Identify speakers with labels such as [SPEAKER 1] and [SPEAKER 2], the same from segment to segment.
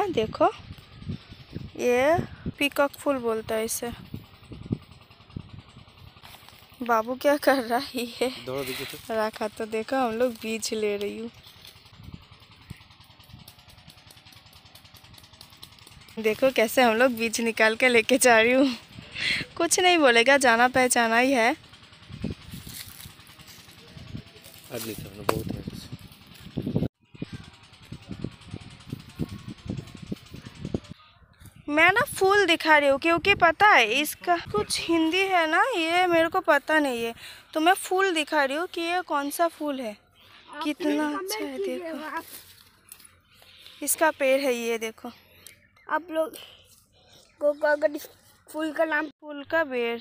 [SPEAKER 1] देखो, ये पीकॉक फूल बोलता है इसे। बाबू क्या कर रहा है ये रखा, तो देखो हम लोग बीज ले रही हूँ। देखो कैसे हम लोग बीज निकाल के लेके जा रही हूँ। कुछ नहीं बोलेगा, जाना पहचाना ही है।
[SPEAKER 2] बहुत है।
[SPEAKER 1] मैं ना फूल दिखा रही हूँ क्योंकि पता है इसका कुछ हिंदी है ना, ये मेरे को पता नहीं है, तो मैं फूल दिखा रही हूँ कि ये कौन सा फूल है। कितना अच्छा है, देखो इसका पेड़ है ये, देखो
[SPEAKER 3] आप लोग को अगर फूल का नाम,
[SPEAKER 1] फूल का पेड़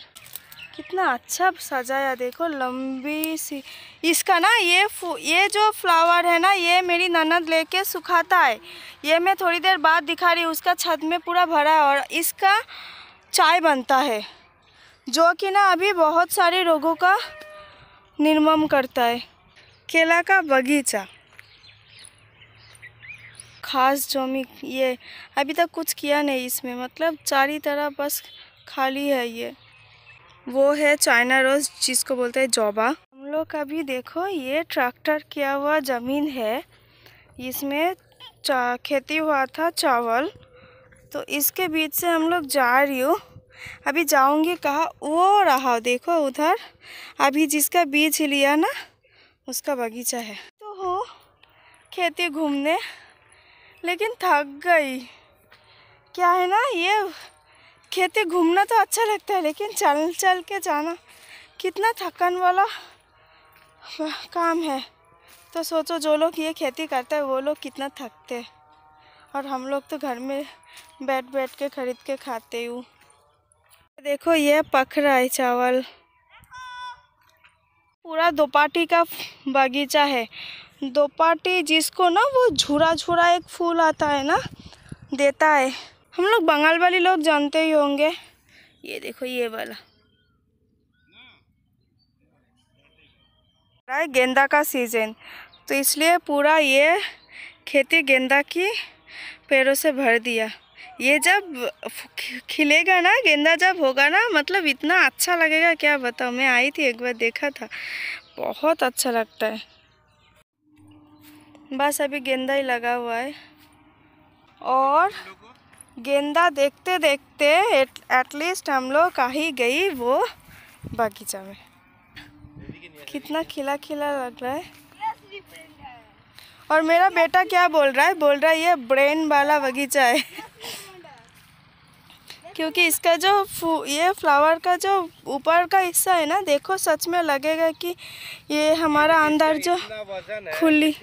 [SPEAKER 1] कितना अच्छा सजाया, देखो लंबी सी। इसका ना ये जो फ्लावर है ना, ये मेरी ननद लेके सुखाता है। ये मैं थोड़ी देर बाद दिखा रही हूँ, उसका छत में पूरा भरा है और इसका चाय बनता है, जो कि ना अभी बहुत सारे रोगों का निर्मूलन करता है। केला का बगीचा खास जोमी, ये अभी तक कुछ किया नहीं इसमें, मतलब चारी तरफ बस खाली है। ये वो है चाइना रोज, जिसको बोलते हैं जोबा। हम लोग का भी देखो ये ट्रैक्टर किया हुआ ज़मीन है, इसमें खेती हुआ था चावल, तो इसके बीच से हम लोग जा रही हूँ। अभी जाऊँगी कहाँ, वो रहा देखो उधर, अभी जिसका बीज लिया ना उसका बगीचा है। तो हो खेती घूमने, लेकिन थक गई। क्या है ना, ये खेती घूमना तो अच्छा लगता है, लेकिन चल चल के जाना कितना थकान वाला काम है। तो सोचो जो लोग ये खेती करते हैं वो लोग कितना थकते हैं, और हम लोग तो घर में बैठ बैठ के खरीद के खाते हूँ। देखो ये पक रहा है चावल, पूरा दोपाटी का बगीचा है। दोपाटी जिसको ना वो झुरा झुरा एक फूल आता है ना, देता है। हम लोग बंगाल वाली लोग जानते ही होंगे। ये देखो ये वाला गेंदा का सीजन, तो इसलिए पूरा ये खेती गेंदा की पेड़ों से भर दिया। ये जब खिलेगा ना, गेंदा जब होगा ना, मतलब इतना अच्छा लगेगा क्या बताऊँ। मैं आई थी एक बार, देखा था, बहुत अच्छा लगता है। बस अभी गेंदा ही लगा हुआ है, और गेंदा देखते देखते एटलीस्ट हम लोग आ ही गई वो बगीचा में। कितना खिला खिला लग रहा है। और मेरा बेटा क्या बोल रहा है, ये ब्रेन वाला बगीचा है क्योंकि इसका जो ये फ्लावर का जो ऊपर का हिस्सा है ना, देखो सच में लगेगा कि ये हमारा अंदर जो खुली।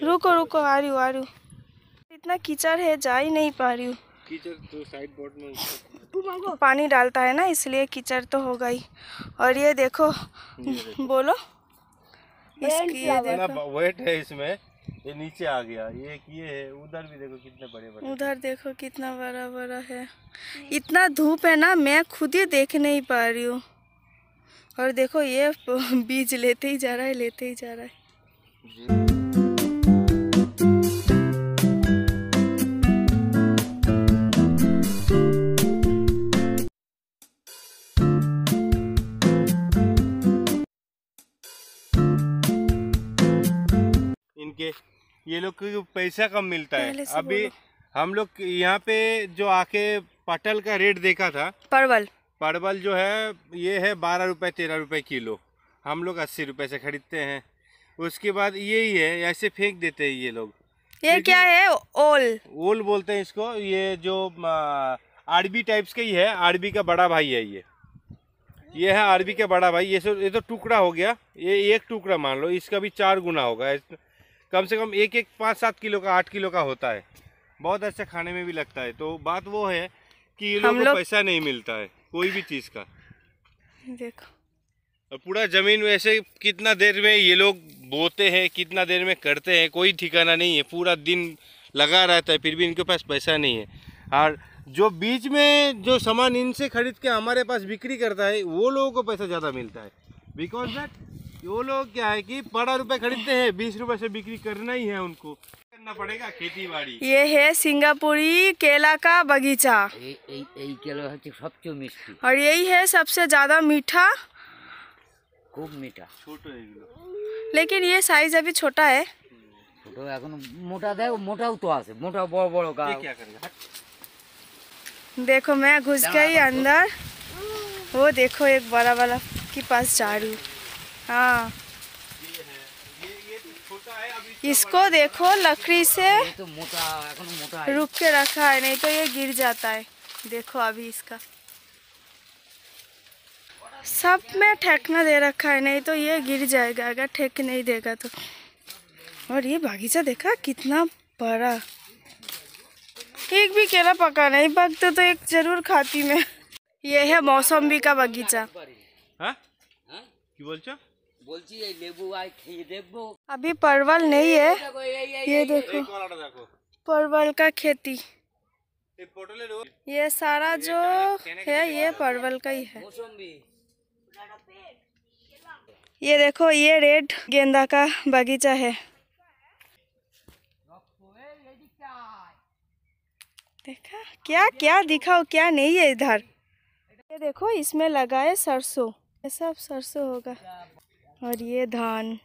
[SPEAKER 1] रुको रुको, आ रही हूँ। इतना कीचड़ है, जा ही नहीं पा रही हूँ।
[SPEAKER 2] कीचड़ तो साइड बोर्ड में
[SPEAKER 1] पानी डालता है ना, इसलिए कीचड़ तो होगा ही। और ये देखो, बोलो
[SPEAKER 2] ये देखो वेट है इसमें, ये नीचे आ गया। ये है, उधर भी देखो कितने बड़े बड़े,
[SPEAKER 1] उधर देखो कितना बड़ा बड़ा है। इतना धूप है ना, मैं खुद ही देख नहीं पा रही हूँ। और देखो ये बीज लेते ही जा रहा है।
[SPEAKER 2] इनके ये लोग को पैसा कम मिलता है। अभी हम लोग यहाँ पे जो आके पटल का रेट देखा था, परवल जो है ये है 12 रुपये 13 रुपये किलो, हम लोग 80 रुपये से खरीदते हैं। उसके बाद यही है, ऐसे फेंक देते हैं ये लोग।
[SPEAKER 1] ये क्या है, ओल
[SPEAKER 2] बोलते हैं इसको। ये जो आरबी टाइप्स का ही है, आरबी का बड़ा भाई है ये है आरबी का बड़ा भाई। ये तो टुकड़ा हो गया, ये एक टुकड़ा मान लो, इसका भी 4 गुना होगा। कम से कम एक 5-7 किलो का 8 किलो का होता है। बहुत अच्छा खाने में भी लगता है। तो बात वो है कि ये लोगों को पैसा नहीं मिलता है कोई भी चीज़ का।
[SPEAKER 1] देखो,
[SPEAKER 2] और पूरा ज़मीन वैसे कितना देर में ये लोग बोते हैं, कितना देर में करते हैं, कोई ठिकाना नहीं है। पूरा दिन लगा रहता है, फिर भी इनके पास पैसा नहीं है। और जो बीच में जो सामान इनसे खरीद के हमारे पास बिक्री करता है, वो लोगों को पैसा ज़्यादा मिलता है। बिकॉज दैट वो लोग क्या है कि 12 रुपये खरीदते हैं, 20 रुपये से बिक्री करना ही है उनको। करना पड़ेगा खेती बाड़ी।
[SPEAKER 1] ये है सिंगापुरी केला का बगीचा और यही है सबसे ज्यादा मीठा,
[SPEAKER 4] खूब मीठा।
[SPEAKER 1] लेकिन ये साइज अभी छोटा है।
[SPEAKER 4] मोटा देखो, मोटाও तो আছে, मोटा बड़ बड़ का।
[SPEAKER 2] क्या करेगा?
[SPEAKER 1] देखो मैं घुस गई अंदर, वो देखो एक बड़ा वाला के पास जा रही हूँ। हाँ
[SPEAKER 2] ये तो छोटा है अभी।
[SPEAKER 1] इसको देखो लकड़ी से
[SPEAKER 4] तो मोटा है।
[SPEAKER 1] रुक के रखा है, नहीं तो ये गिर जाता है। देखो अभी इसका सब में ठेकना दे रखा है, नहीं तो ये गिर जाएगा अगर ठेक नहीं देगा तो। और ये बागीचा देखा कितना बड़ा, एक भी केला पका नहीं, पकते तो एक जरूर खाती मैं। ये है मौसम्बी का बगीचा।
[SPEAKER 2] हाँ की बोलছো?
[SPEAKER 4] বলছি এই লেবু আই খেয়ে দেখবো।
[SPEAKER 1] अभी परवल नहीं है, ये देखो
[SPEAKER 2] एक वाला देखो,
[SPEAKER 1] परवल का खेती।
[SPEAKER 2] ये पोटले रो।
[SPEAKER 1] ये सारा जो है ये परवल का ही है।
[SPEAKER 4] मौसम्बी।
[SPEAKER 1] ये देखो ये रेड गेंदा का बगीचा है। देखा क्या क्या दिखाओ, क्या नहीं है इधर। ये देखो इसमें लगा है सरसों, ये सब सरसों होगा। और ये धान,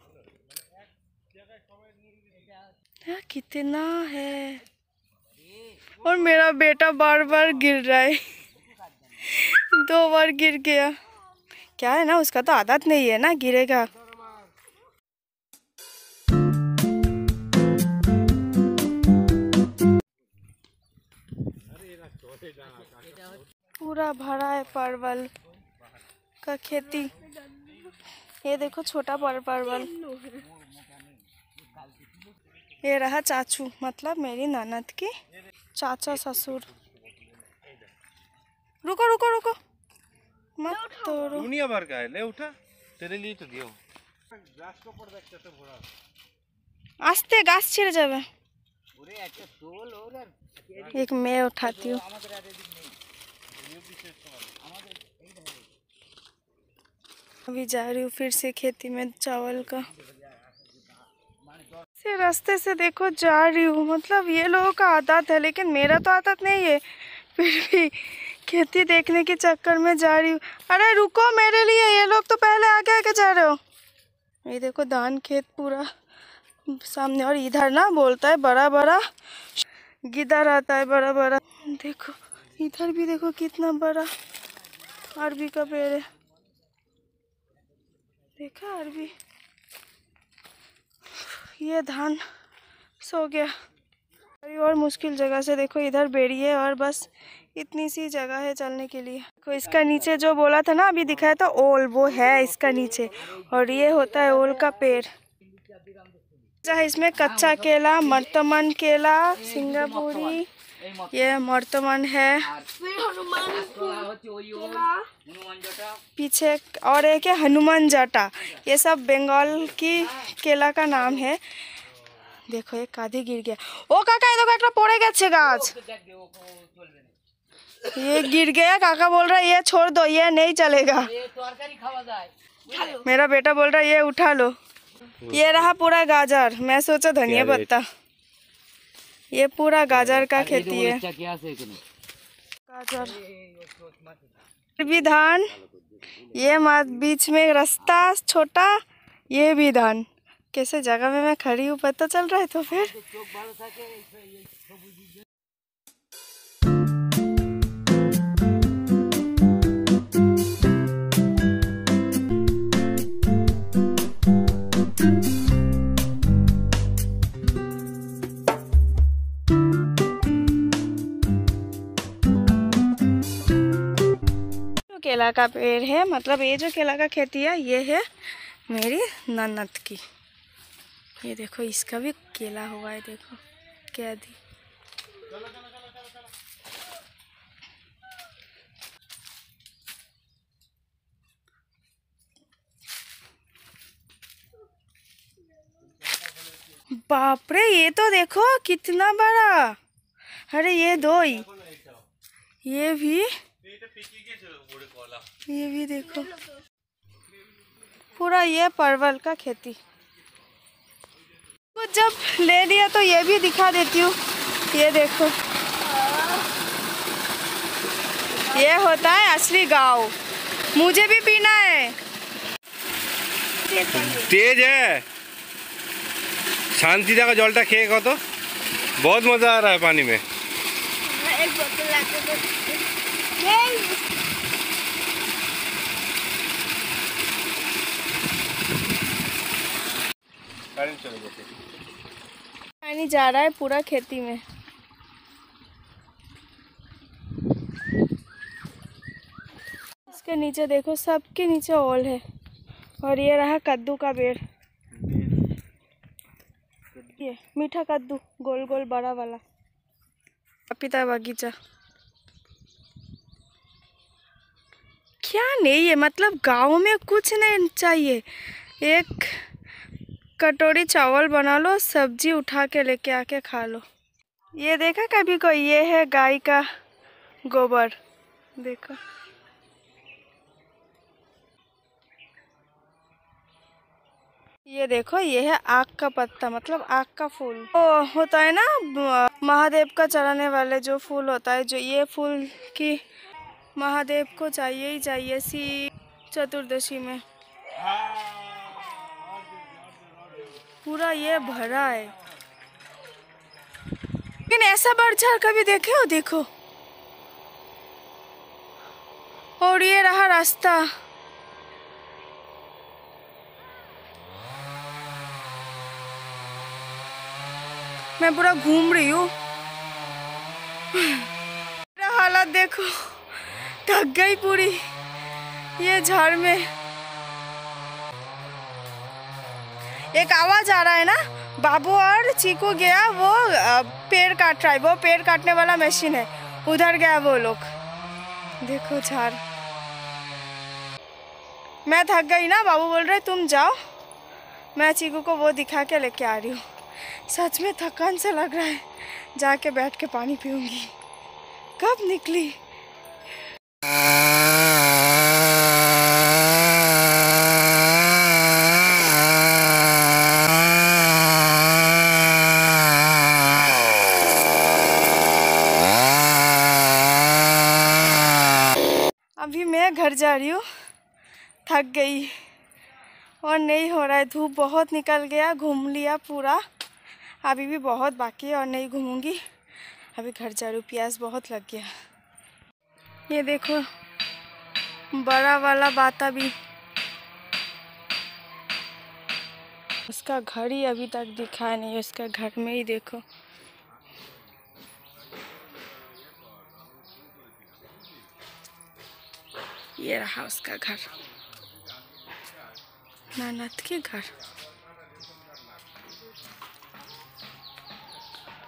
[SPEAKER 1] कितना है। और मेरा बेटा बार बार गिर रहा है 2 बार गिर गया। क्या है ना, उसका तो आदत नहीं है ना, गिरेगा। पूरा भरा है परवल का खेती। ये देखो छोटा परवल। ये रहा चाचू, मतलब मेरी ननद की चाचा ससुर। रुको रुको रुको मत तोड़ो।
[SPEAKER 2] दुनिया भर का है, ले उठा, तेरे लिए तो दियो।
[SPEAKER 1] आस्ते गाछ छिड़ जावे। एक मैं उठाती हूँ। अभी जा रही हूँ फिर से खेती में चावल का। से रास्ते से देखो जा रही हूँ, मतलब ये लोगों का आदत है, लेकिन मेरा तो आदत नहीं है। फिर भी खेती देखने के चक्कर में जा रही हूँ। अरे रुको मेरे लिए, ये लोग तो पहले आगे आगे जा रहे हो। ये देखो धान खेत पूरा सामने। और इधर ना बोलता है बड़ा बड़ा गिद्दर आता है, बड़ा बड़ा। देखो इधर भी देखो कितना बड़ा अरबी का पेड़ है। देखा अरबी। ये धान सो गया। और मुश्किल जगह से देखो इधर बेड़ी है और बस इतनी सी जगह है चलने के लिए। देखो इसका नीचे जो बोला था ना अभी दिखाया था ओल, वो है इसका नीचे। और ये होता है ओल का पेड़। चाहे इसमें कच्चा केला, मर्तमान केला, सिंगापुरी, ये मर्तमान है। पीछे और एक है हनुमान जाटा। ये सब बंगाल की केला का नाम है। देखो एक आधी गिर गया। ओ काका ये तो पड़े गए गाछ, ये गिर गया। काका बोल रहा है ये छोड़ दो, ये नहीं चलेगा। मेरा बेटा बोल रहा है ये उठा लो। ये रहा पूरा गाजर, मैं सोचा धनिया पत्ता। ये पूरा गाजर का खेती है। गाजर भी धान, ये बीच में रास्ता छोटा, ये भी धान। कैसे जगह में मैं खड़ी हूँ पता चल रहा है तो फिर। केला का पेड़ है, मतलब ये जो केला का खेती है ये है मेरी ननद की। ये देखो इसका भी केला हुआ है, देखो क्या दी। बाप रे ये तो देखो कितना बड़ा। अरे ये दो ही, ये भी देखो पूरा ये परवल का खेती। कुछ जब ले लिया तो ये भी दिखा देती हूँ। ये देखो, ये होता है असली गाँव। मुझे भी पीना है।
[SPEAKER 2] तेज है। शांति जगह जलटा खेए कत बहुत मजा आ रहा है पानी में।
[SPEAKER 3] एक बोतल लाके दे।
[SPEAKER 1] पानी जा रहा है पूरा खेती में। इसके नीचे देखो, सबके नीचे ओल है। और ये रहा कद्दू का पेड़, ये मीठा कद्दू, गोल गोल बड़ा वाला। पपीता बगीचा क्या नहीं है, मतलब गांव में कुछ नहीं चाहिए। एक कटोरी चावल बना लो, सब्जी उठा के लेके आके खा लो। ये देखा कभी कोई? ये है गाय का गोबर, देखो। ये देखो, ये है आक का पत्ता, मतलब आक का फूल। वो होता है ना महादेव का चढ़ाने वाले जो फूल होता है, जो ये फूल की महादेव को चाहिए ही चाहिए सी चतुर्दशी में। पूरा ये भरा है। लेकिन ऐसा बरछा कभी देखे हो? देखो, और ये रहा रास्ता। मैं पूरा घूम रही हूँ। मेरा हालत देखो, थक गई पूरी ये झाड़ में। एक आवाज आ रहा है ना, बाबू और चीकू गया, वो पेड़ काट रहा है। वो पेड़ काटने वाला मशीन है, उधर गया वो लोग। देखो झाड़। मैं थक गई ना, बाबू बोल रहे तुम जाओ, मैं चीकू को वो दिखा के लेके आ रही हूँ। सच में थकान सा लग रहा है। जाके बैठ के पानी पीऊंगी। कब निकली? अभी मैं घर जा रही हूँ, थक गई और नहीं हो रहा है। धूप बहुत निकल गया, घूम लिया पूरा। अभी भी बहुत बाकी है और नहीं घूमूंगी। अभी घर जा रही हूँ, प्यास बहुत लग गया। ये देखो, बड़ा वाला बाता भी, उसका घर ही अभी तक दिखा नहीं। उसका घर में ही देखो। ये रहा उसका घर, ननद के घर।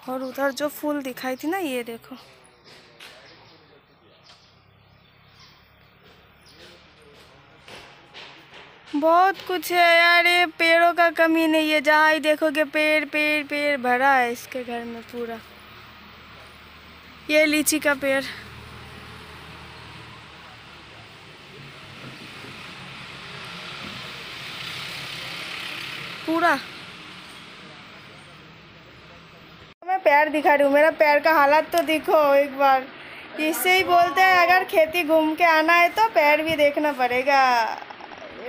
[SPEAKER 1] और उधर जो फूल दिखाई थी ना, ये देखो। बहुत कुछ है यार, ये पेड़ों का कमी नहीं है। जहाँ ही देखोगे पेड़ पेड़ पेड़ भरा है इसके घर में पूरा। ये लीची का पेड़, पूरा। मैं पैर दिखा रही हूँ, मेरा पैर का हालत तो देखो एक बार। इससे ही बोलते हैं अगर खेती घूम के आना है तो पैर भी देखना पड़ेगा।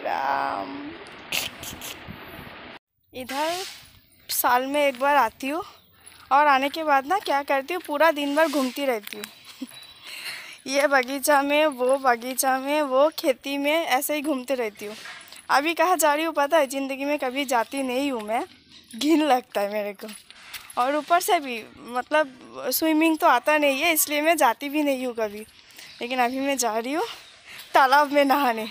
[SPEAKER 1] राम, इधर साल में एक बार आती हूँ और आने के बाद ना क्या करती हूँ, पूरा दिन भर घूमती रहती हूँ। ये बगीचा में, वो बगीचा में, वो खेती में, ऐसे ही घूमती रहती हूँ। अभी कहाँ जा रही हूँ पता है? ज़िंदगी में कभी जाती नहीं हूँ मैं, घिन लगता है मेरे को। और ऊपर से भी मतलब स्विमिंग तो आता नहीं है, इसलिए मैं जाती भी नहीं हूँ कभी। लेकिन अभी मैं जा रही हूँ तालाब में नहाने।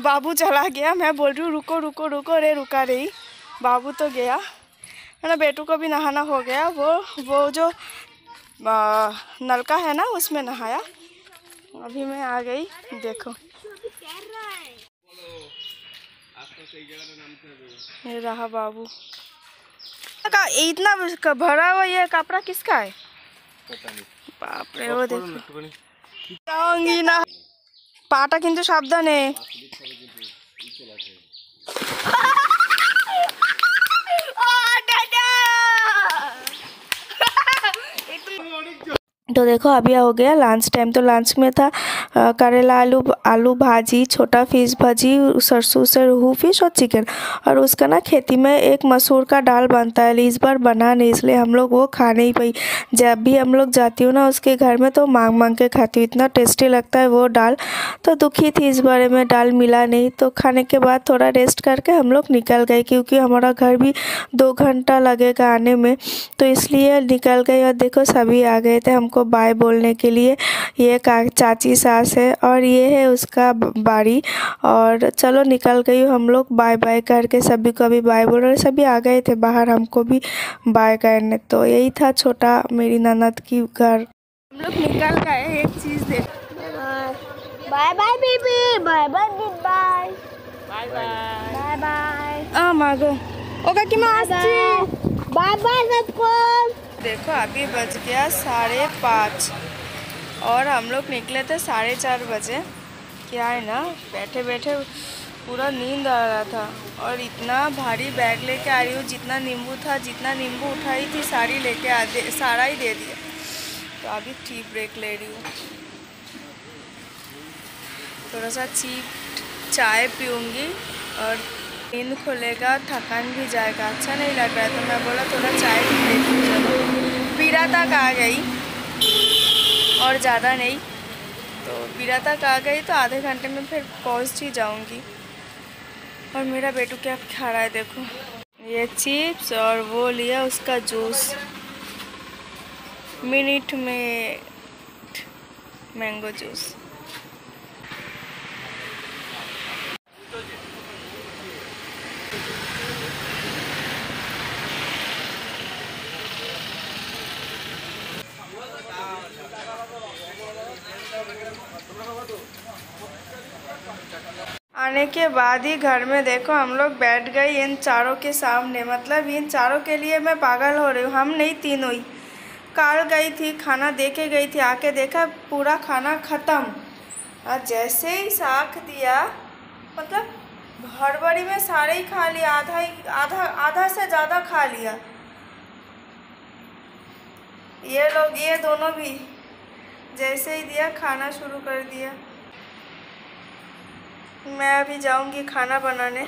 [SPEAKER 1] बाबू चला गया, मैं बोल रही हूँ रुको रुको रुको, अरे रुका रही। बाबू तो गया, मेरा बेटू को भी नहाना हो गया। वो जो नलका है ना, उसमें नहाया। अभी मैं आ गई, देखो। ये रहा बाबू का। इतना भरा हुआ ये कपड़ा किसका है? बाप रे, वो देखो। जाऊंगी ना पाटा, किंतु सावधाने। तो देखो अभी हो गया लंच टाइम। तो लंच में था करेला आलू भाजी, छोटा फिश भाजी, सरसों से रोहू फिश और चिकन। और उसका ना खेती में एक मसूर का दाल बनता है, इस बार बना नहीं, इसलिए हम लोग वो खा नहीं पाई। जब भी हम लोग जाती हूँ ना उसके घर में तो मांग मांग के खाती हूँ, इतना टेस्टी लगता है वो दाल। तो दुखी थी इस बारे में, दाल मिला नहीं। तो खाने के बाद थोड़ा रेस्ट करके हम लोग निकल गए, क्योंकि हमारा घर भी 2 घंटा लगेगा आने में, तो इसलिए निकल गए। और देखो सभी आ गए थे हमको बाय बोलने के लिए। ये चाची सास है और ये है उसका बाड़ी। और चलो निकल गई हम लोग बाय बाय करके, सभी को भी बाय बोल रहे। सभी आ गए थे बाहर हमको भी बाय करने। तो यही था छोटा मेरी ननद की घर। हम लोग निकल गए। एक चीज़ देख,
[SPEAKER 3] bye bye baby, bye bye good bye,
[SPEAKER 4] bye bye.
[SPEAKER 3] Bye bye
[SPEAKER 1] मागो ओका की
[SPEAKER 3] बाय बाय सबको।
[SPEAKER 1] देखो अभी बज गया 5:30 और हम लोग निकले थे 4:30 बजे। क्या है ना, बैठे बैठे पूरा नींद आ रहा था और इतना भारी बैग लेके आ रही हूँ। जितना नींबू था, जितना नींबू उठाई थी सारी लेके सारा ही दे दिया। तो अभी टी ब्रेक ले रही हूँ, थोड़ा सा चीप चाय पीऊँगी और नींद खुलेगा, थकान भी जाएगा, अच्छा नहीं लग रहा है। तो मैं बोला थोड़ा चाय पी लेती हूँ। चलो पीरा तक आ गई और ज़्यादा नहीं, तो पीरा तक आ गई तो आधे घंटे में फिर पहुँच ही जाऊँगी। और मेरा बेटू क्या खा रहा है देखो, ये चिप्स और वो लिया उसका जूस, मिनट में मैंगो जूस। आने के बाद ही घर में देखो हम लोग बैठ गए इन चारों के सामने। मतलब इन चारों के लिए मैं पागल हो रही हूँ। हम नहीं, तीनों ही। काल गई थी, खाना दे के गई थी, आके देखा पूरा खाना ख़त्म। और जैसे ही साख दिया, मतलब हड़बड़ी में सारे ही खा लिया, आधा से ज़्यादा खा लिया। ये लोग, ये दोनों भी जैसे ही दिया खाना शुरू कर दिया। मैं अभी जाऊंगी खाना बनाने,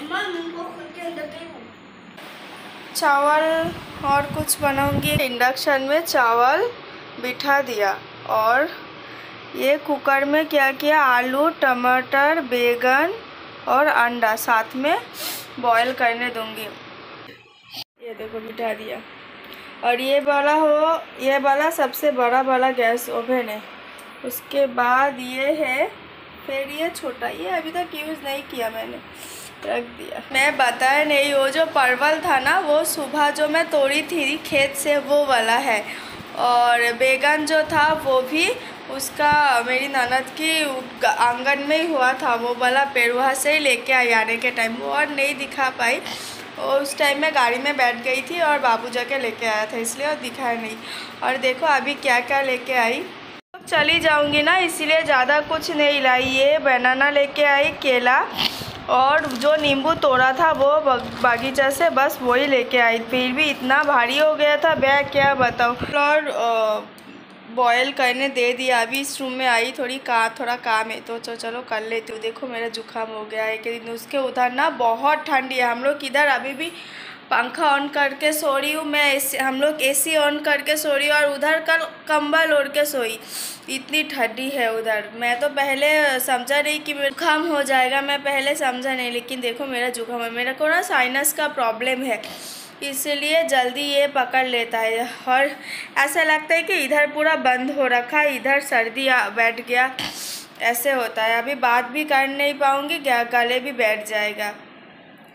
[SPEAKER 1] चावल और कुछ बनाऊंगी। इंडक्शन में चावल बिठा दिया और ये कुकर में क्या किया, आलू, टमाटर, बैगन और अंडा साथ में बॉईल करने दूंगी। ये देखो बिठा दिया। और ये वाला सबसे बड़ा वाला गैस ओवन है। उसके बाद ये है, फिर ये छोटा, ये अभी तक यूज़ नहीं किया मैंने, रख दिया। मैं बताया नहीं, वो जो परवल था ना, वो सुबह जो मैं तोड़ी थी खेत से, वो वाला है। और बैगन जो था वो भी उसका मेरी ननद की आंगन में ही हुआ था, वो वाला पेड़, वहाँ से ही लेके आई आने के टाइम। वो और नहीं दिखा पाई, और उस टाइम मैं गाड़ी में बैठ गई थी और बाबू जाके लेके आया था, इसलिए और दिखाया नहीं। और देखो अभी क्या क्या लेके आई। चली जाऊंगी ना, इसीलिए ज़्यादा कुछ नहीं लाई। ये बनाना लेके आई, केला, और जो नींबू तोड़ा था वो बागीचा से, बस वही लेके आई। फिर भी इतना भारी हो गया था बैग, क्या बताऊँ। और बॉयल करने दे दिया। अभी इस रूम में आई, थोड़ा काम है तो चलो कर लेती हूँ। देखो मेरा जुकाम हो गया है कि उसके उधर ना बहुत ठंडी है। हम लोग इधर अभी भी पंखा ऑन करके सो रही हूँ मैं, हम लोग एसी ऑन करके सो रही हूँ, और उधर कल कंबल ओढ़ के सोई, इतनी ठंडी है उधर। मैं तो पहले समझा नहीं कि जुकाम हो जाएगा, मैं पहले समझा नहीं, लेकिन देखो मेरा जुकाम है। मेरे को ना साइनस का प्रॉब्लम है, इसलिए जल्दी ये पकड़ लेता है। और ऐसा लगता है कि इधर पूरा बंद हो रखा है, इधर सर्दी बैठ गया, ऐसे होता है। अभी बात भी कर नहीं पाऊँगी, गले भी बैठ जाएगा,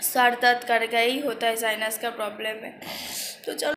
[SPEAKER 1] सर दर्द कर गया ही होता है, साइनस का प्रॉब्लम है। तो चलो